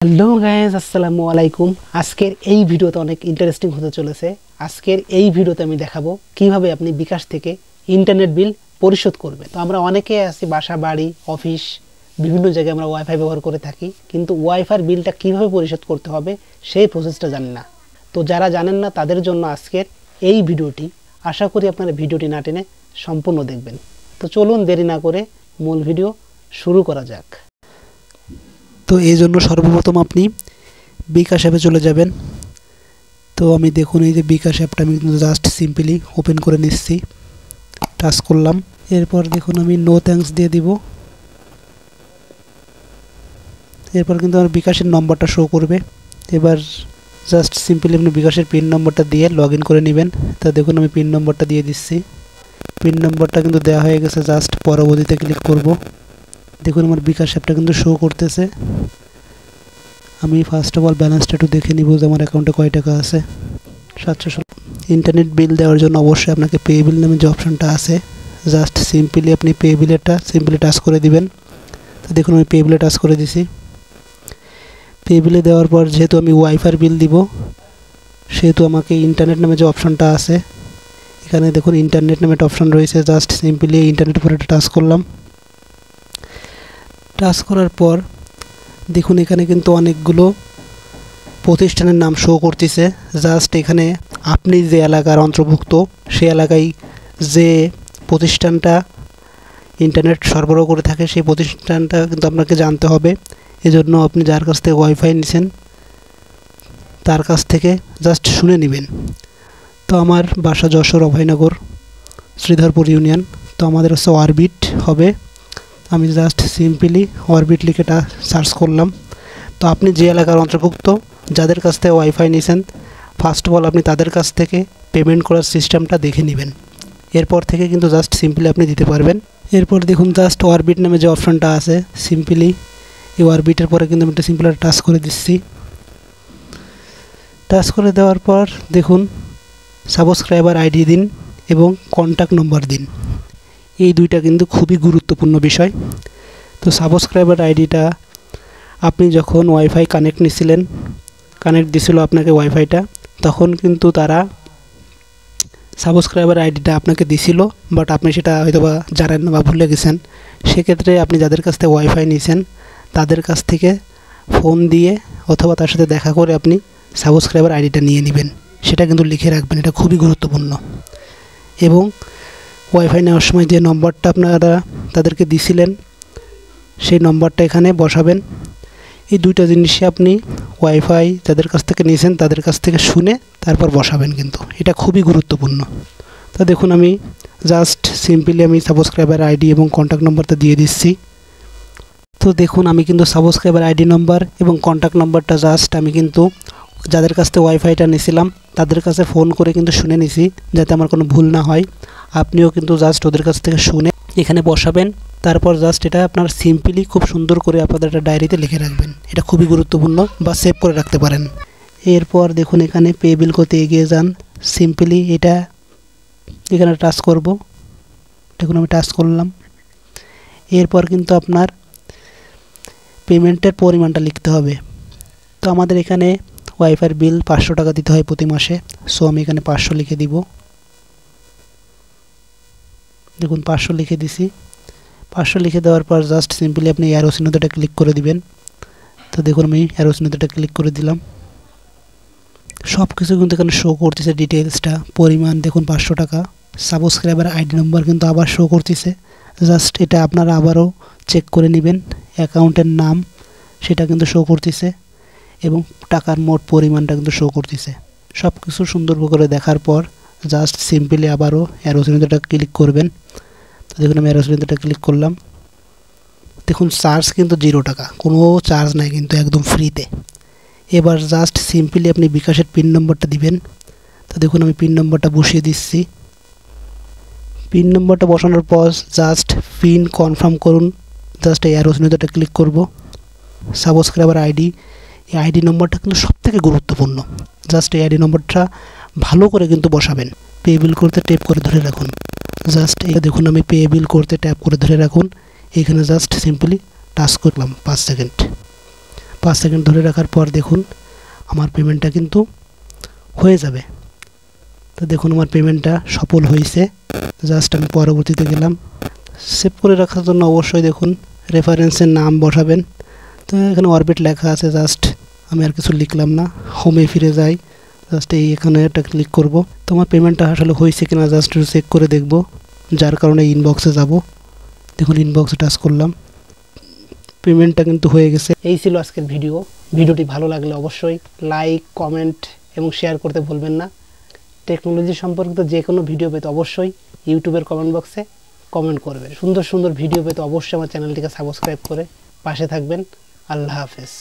Hello guys, আসসালামু আলাইকুম। আজকের এই ভিডিওতে অনেক ইন্টারেস্টিং হতে চলেছে। আজকের এই ভিডিওতে আমি দেখাবো কিভাবে আপনি বিকাশ থেকে ইন্টারনেট বিল পরিশোধ করবেন। তো আমরা অনেকে আছি বাসা বাড়ি অফিস বিভিন্ন জায়গায় আমরা ওয়াইফাই ব্যবহার করে থাকি, কিন্তু ওয়াইফাইয়ের বিলটা কিভাবে পরিশোধ করতে হবে সেই প্রসেসটা জানেন না। তো যারা জানেন না তাদের জন্য আজকের এই ভিডিওটি। আশা করি আপনারা ভিডিওটি না টেনে সম্পূর্ণ দেখবেন। তো চলুন দেরি না করে মূল ভিডিও শুরু করা যাক। তো এই জন্য সর্বপ্রথম আপনি বিকাশ অ্যাপে চলে যাবেন। তো আমি দেখুন এই যে বিকাশ অ্যাপটা আমি কিন্তু জাস্ট সিম্পলি ওপেন করে নিচ্ছি, টাচ করলাম। এরপর দেখুন আমি নো থ্যাঙ্কস দিয়ে দিব। এরপর কিন্তু আমার বিকাশের নম্বরটা শো করবে। এবার জাস্ট সিম্পলি আপনি বিকাশের পিন নম্বরটা দিয়ে লগ ইন করে নেবেন। তা দেখুন আমি পিন নম্বরটা দিয়ে দিচ্ছি। পিন নম্বরটা কিন্তু দেওয়া হয়ে গেছে, জাস্ট পরবর্তীতে ক্লিক করব। দেখুন আমার বিকাশ অ্যাপটা কিন্তু শো করতেছে। আমি ফার্স্ট অফ অল ব্যালেন্সটা একটু দেখে নিব যে আমার অ্যাকাউন্টে কয় টাকা আছে। 716। ইন্টারনেট বিল দেওয়ার জন্য অবশ্যই আপনাকে পে বিল নামে যে অপশানটা আছে, জাস্ট সিম্পলি আপনি পে বিলেরটা সিম্পলি টাচ করে দিবেন। তো দেখুন আমি পে বিলে টাচ করে দিছি। পে বিলে দেওয়ার পর যেহেতু আমি ওয়াইফাইয়ের বিল দিব, সেহেতু আমাকে ইন্টারনেট নামে যে অপশানটা আছে, এখানে দেখুন ইন্টারনেট নামে একটা অপশান রয়েছে, জাস্ট সিম্পলি ইন্টারনেটের উপরে টাচ করলাম। টাচ করার পর দেখুন এখানে কিন্তু অনেকগুলো প্রতিষ্ঠানের নাম শো করতেছে। জাস্ট এখানে আপনি যে এলাকার অন্তর্ভুক্ত সেই এলাকায় যে প্রতিষ্ঠানটা ইন্টারনেট সরবরাহ করে থাকে সেই প্রতিষ্ঠানটা কিন্তু আপনাকে জানতে হবে। এজন্য আপনি যার কাছ থেকে ওয়াইফাই নিছেন তার কাছ থেকে জাস্ট শুনে নেবেন। তো আমার বাসা যশোর অভয়নগর শ্রীধরপুর ইউনিয়ন। তো আমাদের হচ্ছে অরবিট হবে। আমি জাস্ট সিম্পলি অরবিট লিখে সার্চ করলাম। তো আপনি যে এলাকার অন্তর্ভুক্ত যাদের কাছ থেকে ওয়াইফাই নিয়েছেন, ফার্স্ট অফ অল আপনি তাদের কাছ থেকে পেমেন্ট করার সিস্টেমটা দেখে নেবেন। এরপর থেকে কিন্তু জাস্ট সিম্পলি আপনি দিতে পারবেন। এরপর দেখুন জাস্ট অরবিট নামে যে অপশানটা আছে, সিম্পলি এই অরবিটের পরে কিন্তু আমি একটা সিম্পলি টাচ করে দিচ্ছি। টাচ করে দেওয়ার পর দেখুন সাবস্ক্রাইবার আইডি দিন এবং কন্ট্যাক্ট নম্বর দিন। এই দুইটা কিন্তু খুবই গুরুত্বপূর্ণ বিষয়। তো সাবস্ক্রাইবার আইডিটা আপনি যখন ওয়াইফাই কানেক্ট নিয়েছিলেন, কানেক্ট দিছিল আপনাকে ওয়াইফাইটা, তখন কিন্তু তারা সাবস্ক্রাইবার আইডিটা আপনাকে দিছিল, বাট আপনি সেটা হয়তো বা জানেন না বা ভুলে গেছেন। সেক্ষেত্রে আপনি যাদের কাছ থেকে ওয়াইফাই নিয়েছেন তাদের কাছ থেকে ফোন দিয়ে অথবা তার সাথে দেখা করে আপনি সাবস্ক্রাইবার আইডিটা নিয়ে নেবেন। সেটা কিন্তু লিখে রাখবেন, এটা খুবই গুরুত্বপূর্ণ। এবং ওয়াইফাই নেওয়ার সময় যে নম্বরটা আপনারা তাদেরকে দিছিলেন সেই নম্বরটা এখানে বসাবেন। এই দুইটা জিনিসই আপনি ওয়াইফাই যাদের কাছ থেকে নিয়েছেন তাদের কাছ থেকে শুনে তারপর বসাবেন, কিন্তু এটা খুবই গুরুত্বপূর্ণ। তো দেখুন আমি জাস্ট সিম্পলি আমি সাবস্ক্রাইবার আইডি এবং কন্ট্যাক্ট নম্বরটা দিয়ে দিচ্ছি। তো দেখুন আমি কিন্তু সাবস্ক্রাইবার আইডি নম্বর এবং কন্ট্যাক্ট নম্বরটা জাস্ট আমি কিন্তু যাদের কাছ থেকে ওয়াইফাইটা নিয়েছিলাম তাদের কাছে ফোন করে কিন্তু শুনে নিছি, যাতে আমার কোনো ভুল না হয়। আপনিও কিন্তু জাস্ট ওদের কাছ থেকে শুনে এখানে বসাবেন। তারপর জাস্ট এটা আপনার সিম্পলি খুব সুন্দর করে আপনাদের একটা ডায়েরিতে লিখে রাখবেন। এটা খুবই গুরুত্বপূর্ণ, বা সেভ করে রাখতে পারেন। এরপর দেখুন এখানে পে বিল করতে এগিয়ে যান। সিম্পলি এটা এখানে টাচ করব। দেখুন আমি টাচ করলাম। এরপর কিন্তু আপনার পেমেন্টের পরিমাণটা লিখতে হবে। তো আমাদের এখানে ওয়াইফাইয়ের বিল 500 টাকা দিতে হয় প্রতি মাসে। সো আমি এখানে 500 লিখে দিব। দেখুন 500 লিখে দিছি। 500 লিখে দেওয়ার পর জাস্ট সিম্পলি আপনি অ্যারো চিহ্নটা ক্লিক করে দিবেন। তো দেখুন আমি অ্যারো চিহ্নটা ক্লিক করে দিলাম। সব কিছু কিন্তু এখানে শো করতেছে, ডিটেলসটা পরিমাণ দেখুন 500 টাকা। সাবস্ক্রাইবার আইডি নম্বর কিন্তু আবার শো করতেছে। জাস্ট এটা আপনারা আবারও চেক করে নেবেন। অ্যাকাউন্টের নাম সেটা কিন্তু শো করতেছে এবং টাকার মোট পরিমাণটা কিন্তু শো করতেছে। সব কিছু সুন্দর করে দেখার পর জাস্ট সিম্পলি আবারও অ্যারো চিহ্নটা ক্লিক করবেন। তো দেখুন আমি অ্যারো চিহ্নটা ক্লিক করলাম। দেখুন চার্জ কিন্তু 0 টাকা, কোনো চার্জ নাই কিন্তু, একদম ফ্রিতে। এবার জাস্ট সিম্পলি আপনি বিকাশের পিন নম্বরটা দিবেন। তো দেখুন আমি পিন নম্বরটা বসিয়ে দিচ্ছি। পিন নম্বরটা বসানোর পর জাস্ট পিন কনফার্ম করুন। জাস্ট এই অ্যারো চিহ্নটা ক্লিক করব। সাবস্ক্রাইবার আইডি, এই আইডি নম্বরটা কিন্তু সবথেকে গুরুত্বপূর্ণ। জাস্ট এই আইডি নম্বরটা ভালো করে কিন্তু বসাবেন। পে বিল করতে ট্যাপ করে ধরে রাখুন। জাস্ট এই দেখুন আমি পে বিল করতে ট্যাপ করে ধরে রাখুন। এখানে জাস্ট সিম্পলি টাচ করলাম 5 সেকেন্ড। 5 সেকেন্ড ধরে রাখার পর দেখুন আমার পেমেন্টটা কিন্তু হয়ে যাবে। তো দেখুন আমার পেমেন্টটা সফল হয়েছে। জাস্ট আমি পরবর্তীতে গেলাম। সেভ করে রাখার জন্য অবশ্যই দেখুন রেফারেন্সের নাম বসাবেন। তো এখানে অরবিট লেখা আছে, জাস্ট আমি আর কিছু লিখলাম না, হোমে ফিরে যাই, জাস্ট এখানে একটা ক্লিক করব। তো আমার পেমেন্টটা আসলে হয়েছে কিনা জাস্ট চেক করে দেখব, যার কারণে ইনবক্সে যাব। দেখুন ইনবক্সে টাচ করলাম, পেমেন্টটা কিন্তু হয়ে গেছে। এই ছিল আজকের ভিডিওটি ভালো লাগলে অবশ্যই লাইক, কমেন্ট এবং শেয়ার করতে ভুলবেন না। টেকনোলজি সম্পর্কিত যে কোনো ভিডিও পেতে অবশ্যই ইউটিউবের কমেন্ট বক্সে কমেন্ট করবেন। সুন্দর সুন্দর ভিডিও পেতে অবশ্যই আমার চ্যানেলটিকে সাবস্ক্রাইব করে পাশে থাকবেন। আল্লাহ হাফেজ।